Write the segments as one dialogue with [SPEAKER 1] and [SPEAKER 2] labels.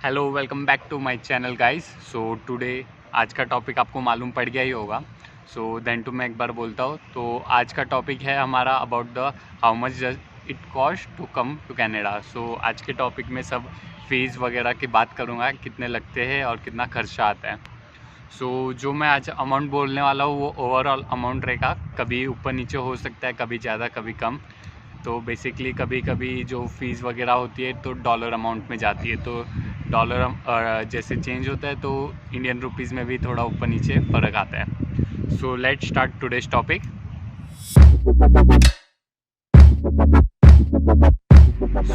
[SPEAKER 1] Hello welcome back to my channel guys. So today आज का topic आपको मालूम पड़ गया ही होगा। सो देन टू मैं एक बार बोलता हूँ। तो आज का टॉपिक है हमारा about the how much does it cost to come to Canada. So आज के टॉपिक में सब फीस वगैरह की बात करूँगा, कितने लगते हैं और कितना खर्चा आता है। सो जो मैं आज अमाउंट बोलने वाला हूँ वो ओवरऑल अमाउंट रहेगा, कभी ऊपर नीचे हो सकता है, कभी ज़्यादा कभी कम। तो बेसिकली कभी कभी जो फ़ीस वगैरह होती है तो डॉलर अमाउंट में जाती है, तो डॉलर जैसे चेंज होता है तो इंडियन रुपीज़ में भी थोड़ा ऊपर नीचे फ़र्क आता है। So let's start today's topic.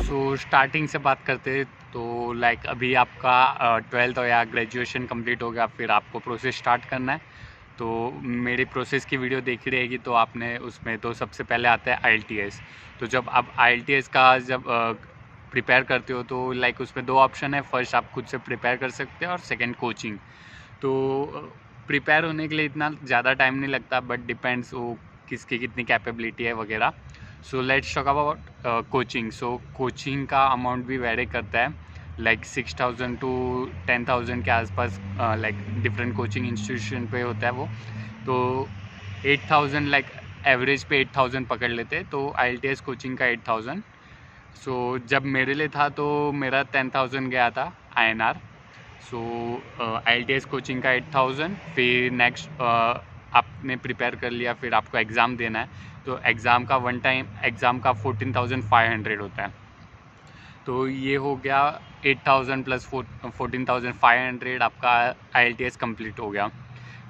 [SPEAKER 1] So starting से बात करते हैं तो लाइक अभी आपका 12th या ग्रेजुएशन कंप्लीट हो गया, फिर आपको प्रोसेस स्टार्ट करना है। तो मेरी प्रोसेस की वीडियो देखी रहेगी तो आपने उसमें तो सबसे पहले आता है IELTS। तो जब आप IELTS का जब प्रिपेयर करते हो तो लाइक उसमें दो ऑप्शन है, फर्स्ट आप खुद से प्रिपेयर कर सकते हैं और सेकंड कोचिंग। तो प्रिपेयर होने के लिए इतना ज़्यादा टाइम नहीं लगता, बट डिपेंड्स वो किसकी कितनी कैपेबिलिटी है वगैरह। So let's talk about coaching. So coaching का अमाउंट भी वेरी करता है, लाइक 6,000 टू 10,000 के आसपास, लाइक डिफरेंट कोचिंग इंस्टीट्यूशन पे होता है वो। तो 8,000 लाइक एवरेज पे 8,000 पकड़ लेते हैं, तो IELTS कोचिंग का 8,000। सो जब मेरे लिए था तो मेरा 10,000 गया था INR। सो IELTS कोचिंग का 8,000, फिर नेक्स्ट आपने प्रिपेयर कर लिया, फिर आपको एग्ज़ाम देना है। तो एग्ज़ाम का वन टाइम एग्ज़ाम का 14,500 होता है। तो ये हो गया 8,000 प्लस 14,500 आपका IELTS कंप्लीट हो गया।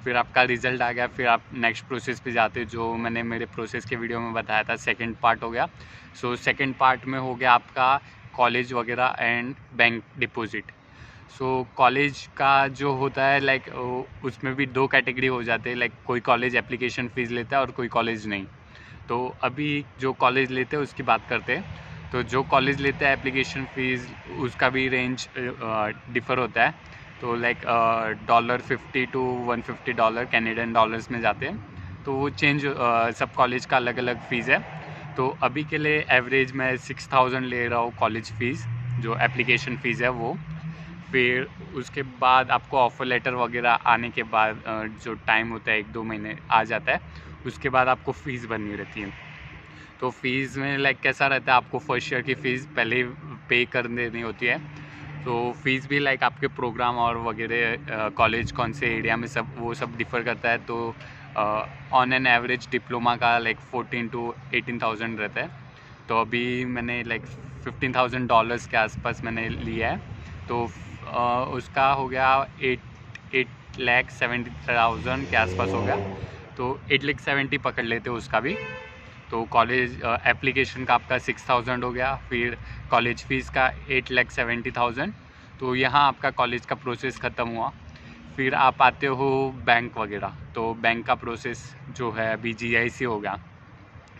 [SPEAKER 1] फिर आपका रिज़ल्ट आ गया, फिर आप नेक्स्ट प्रोसेस पे जाते, जो मैंने मेरे प्रोसेस के वीडियो में बताया था, सेकंड पार्ट हो गया। सो सेकंड पार्ट में हो गया आपका कॉलेज वगैरह and bank deposit. So college का जो होता है लाइक उसमें भी दो कैटेगरी हो जाते हैं, लाइक कोई कॉलेज एप्लीकेशन फ़ीस लेता है और कोई कॉलेज नहीं। तो अभी जो कॉलेज लेते हैं उसकी बात करते हैं। तो जो कॉलेज लेता है एप्लीकेशन फ़ीस, उसका भी रेंज डिफ़र होता है। तो लाइक $50 टू $150 कैनेडियन डॉलर्स में जाते हैं। तो वो चेंज सब कॉलेज का अलग अलग फ़ीस है। तो अभी के लिए एवरेज मैं 6,000 ले रहा हूँ कॉलेज फ़ीस, जो एप्लीकेशन फ़ीस है वो। फिर उसके बाद आपको ऑफ़र लेटर वगैरह आने के बाद जो टाइम होता है 1-2 महीने आ जाता है, उसके बाद आपको फ़ीस भरनी रहती है। तो फ़ीस में लाइक कैसा रहता है, आपको फर्स्ट ईयर की फ़ीस पहले ही पे कर देनी होती है। तो फ़ीस भी लाइक आपके प्रोग्राम और वगैरह कॉलेज कौन से एरिया में सब वो सब डिफ़र करता है। तो ऑन एन एवरेज डिप्लोमा का लाइक 14 टू 18,000 रहता है। तो अभी मैंने लाइक $15,000 के आसपास मैंने लिया है। तो उसका हो गया 8,70,000 के आसपास हो गया। तो 8,70,000 पकड़ लेते हो उसका भी। तो कॉलेज एप्लीकेशन का आपका 6,000 हो गया, फिर कॉलेज फ़ीस का 8,70,000। तो यहाँ आपका कॉलेज का प्रोसेस ख़त्म हुआ। फिर आप आते हो बैंक वगैरह। तो बैंक का प्रोसेस जो है अभी GIC हो गया।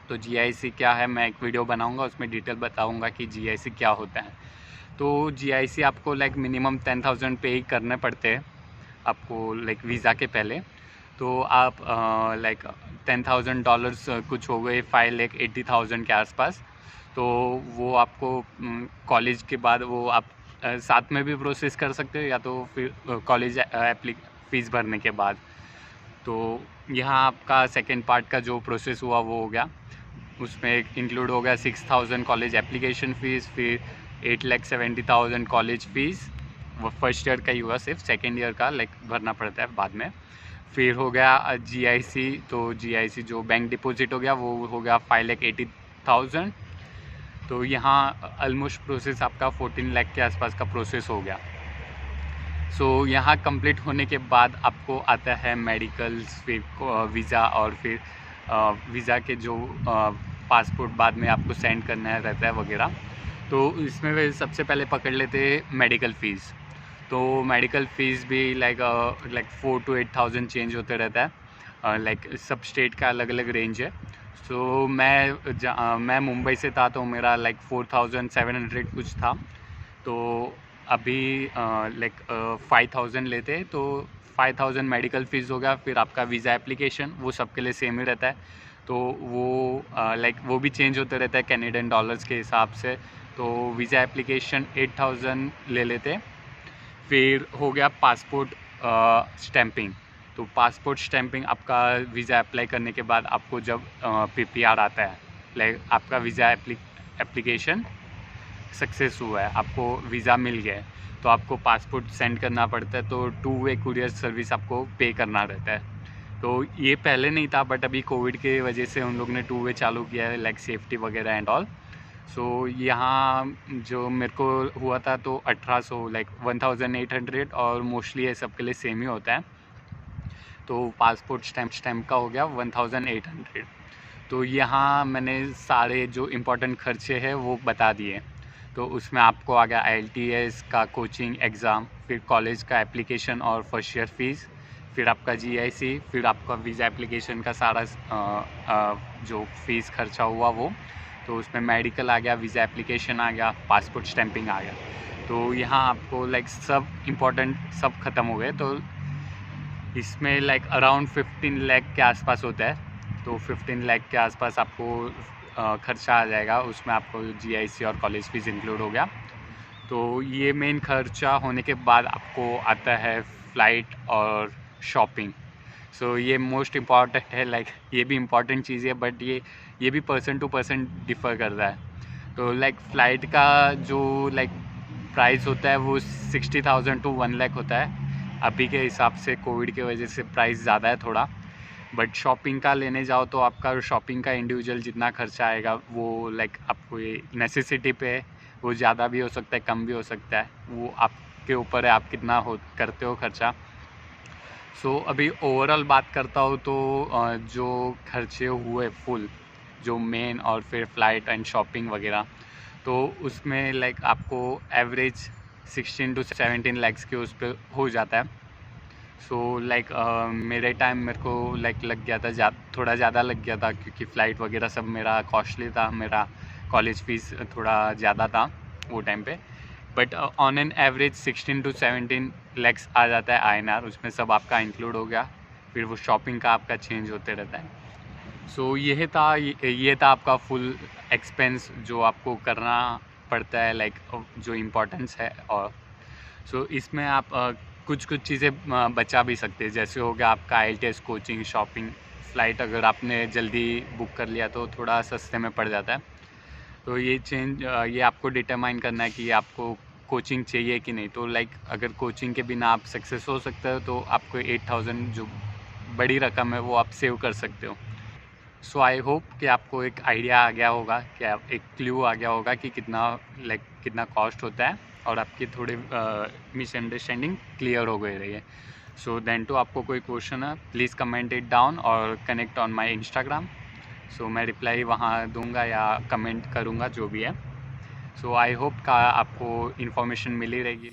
[SPEAKER 1] तो GIC क्या है, मैं एक वीडियो बनाऊंगा, उसमें डिटेल बताऊंगा कि GIC क्या होता है। तो GIC आपको लाइक मिनिमम 10,000 पे ही करने पड़ते हैं आपको, लाइक वीज़ा के पहले। तो आप लाइक $10,000 कुछ हो गए, 5,80,000 के आसपास। तो वो आपको कॉलेज के बाद वो आप साथ में भी प्रोसेस कर सकते हो, या तो फिर कॉलेज फ़ीस भरने के बाद। तो यहाँ आपका सेकेंड पार्ट का जो प्रोसेस हुआ वो हो गया। उसमें इंक्लूड हो गया 6,000 कॉलेज एप्लीकेशन फ़ीस, फिर 8,70,000 कॉलेज फ़ीस। वो फर्स्ट ईयर का ही हुआ, सिर्फ सेकेंड ईयर का लाइक भरना पड़ता है बाद में। फिर हो गया GIC। तो GIC जो बैंक डिपॉजिट हो गया वो हो गया 5,80,000। तो यहाँ ऑलमोस्ट प्रोसेस आपका 14 लाख के आसपास का प्रोसेस हो गया। सो यहाँ कंप्लीट होने के बाद आपको आता है मेडिकल्स, फिर वीज़ा, और फिर वीज़ा के जो पासपोर्ट बाद में आपको सेंड करना रहता है वगैरह। तो इसमें वे सबसे पहले पकड़ लेते हैं मेडिकल फ़ीस। तो मेडिकल फ़ीस भी लाइक 4 to 8,000 चेंज होते रहता है, लाइक सब स्टेट का अलग अलग रेंज है। सो मैं मुंबई से था तो मेरा लाइक 4,700 कुछ था। तो अभी लाइक 5,000 लेते हैं, तो 5,000 मेडिकल फ़ीस हो गया। फिर आपका वीज़ा एप्लीकेशन वो सबके लिए सेम ही रहता है। तो वो लाइक वो भी चेंज होते रहता है कैनेडियन डॉलर्स के हिसाब से। तो वीज़ा एप्लीकेशन 8,000 ले लेते हैं। फिर हो गया पासपोर्ट स्टैंपिंग। तो पासपोर्ट स्टैंपिंग आपका वीज़ा अप्लाई करने के बाद आपको जब पीपीआर आता है, लाइक आपका वीज़ा एप्लीकेशन सक्सेस हुआ है, आपको वीज़ा मिल गया है, तो आपको पासपोर्ट सेंड करना पड़ता है। तो 2 वे कुरियर सर्विस आपको पे करना रहता है। तो ये पहले नहीं था, बट अभी कोविड के वजह से उन लोग ने 2 वे चालू किया है, लाइक सेफ्टी वगैरह एंड ऑल। सो यहाँ जो मेरे को हुआ था तो 1800 लाइक 1800, और मोस्टली ये सबके लिए सेम ही होता है। तो पासपोर्ट स्टैम्प का हो गया 1800। तो यहाँ मैंने सारे जो इम्पोर्टेंट खर्चे हैं वो बता दिए। तो उसमें आपको आ गया IELTS का कोचिंग एग्ज़ाम, फिर कॉलेज का एप्लीकेशन और फर्स्ट ईयर फीस, फिर आपका GIC, फिर आपका वीज़ा एप्लीकेशन का सारा जो फीस खर्चा हुआ वो। तो उसमें मेडिकल आ गया, वीज़ा एप्लीकेशन आ गया, पासपोर्ट स्टैंपिंग आ गया। तो यहाँ आपको लाइक सब इम्पोर्टेंट सब ख़त्म हो गए। तो इसमें लाइक अराउंड 15 लाख के आसपास होता है। तो 15 लाख के आसपास आपको खर्चा आ जाएगा। उसमें आपको GIC और कॉलेज फीस इंक्लूड हो गया। तो ये मेन खर्चा होने के बाद आपको आता है फ़्लाइट और शॉपिंग। सो ये मोस्ट इम्पॉर्टेंट है, लाइक ये भी इम्पॉर्टेंट चीज़ है, बट ये भी पर्सन टू पर्सन डिफ़र करता है। तो लाइक फ़्लाइट का जो लाइक प्राइस होता है वो 60,000 to 1 लाख होता है। अभी के हिसाब से कोविड की वजह से प्राइस ज़्यादा है थोड़ा। बट शॉपिंग का लेने जाओ तो आपका शॉपिंग का इंडिविजुअल जितना खर्चा आएगा वो लाइक आपको ये नेसेसिटी पे है, वो ज़्यादा भी हो सकता है, कम भी हो सकता है, वो आपके ऊपर है आप कितना हो करते हो खर्चा। सो अभी ओवरऑल बात करता हूँ तो जो खर्चे हुए फुल, जो मेन और फिर फ़्लाइट एंड शॉपिंग वगैरह, तो उसमें लाइक आपको एवरेज 16 to 17 लैक्स के उस पर हो जाता है। सो लाइक मेरे टाइम मेरे को लाइक लग गया था थोड़ा ज़्यादा लग गया था, क्योंकि फ़्लाइट वगैरह सब मेरा कॉस्टली था, मेरा कॉलेज फ़ीस थोड़ा ज़्यादा था वो टाइम पे। But on an average 16 to 17 lakhs आ जाता है INR, उसमें सब आपका इंक्लूड हो गया। फिर वो शॉपिंग का आपका चेंज होते रहता है। सो ये था आपका फुल एक्सपेंस जो आपको करना पड़ता है, लाइक जो इम्पोर्टेंस है। और सो इसमें आप कुछ चीज़ें बचा भी सकते हैं, जैसे हो गया आपका IELTS कोचिंग, शॉपिंग, फ़्लाइट अगर आपने जल्दी बुक कर लिया तो थोड़ा सस्ते में पड़ जाता है। तो ये आपको डिटरमाइन करना है कि आपको कोचिंग चाहिए कि नहीं। तो लाइक अगर कोचिंग के बिना आप सक्सेस हो सकते हो तो आपको 8000 जो बड़ी रकम है वो आप सेव कर सकते हो। सो आई होप कि आपको एक आइडिया आ गया होगा, कि आप एक क्लू आ गया होगा कि कितना कॉस्ट होता है, और आपकी थोड़ी मिसअंडरस्टैंडिंग क्लियर हो गई रही है। सो देन टू आपको कोई क्वेश्चन है प्लीज़ कमेंट इट डाउन और कनेक्ट ऑन माई इंस्टाग्राम। सो मैं रिप्लाई वहाँ दूंगा या कमेंट करूँगा जो भी है। सो आई होप का आपको इन्फॉर्मेशन मिली रहेगी।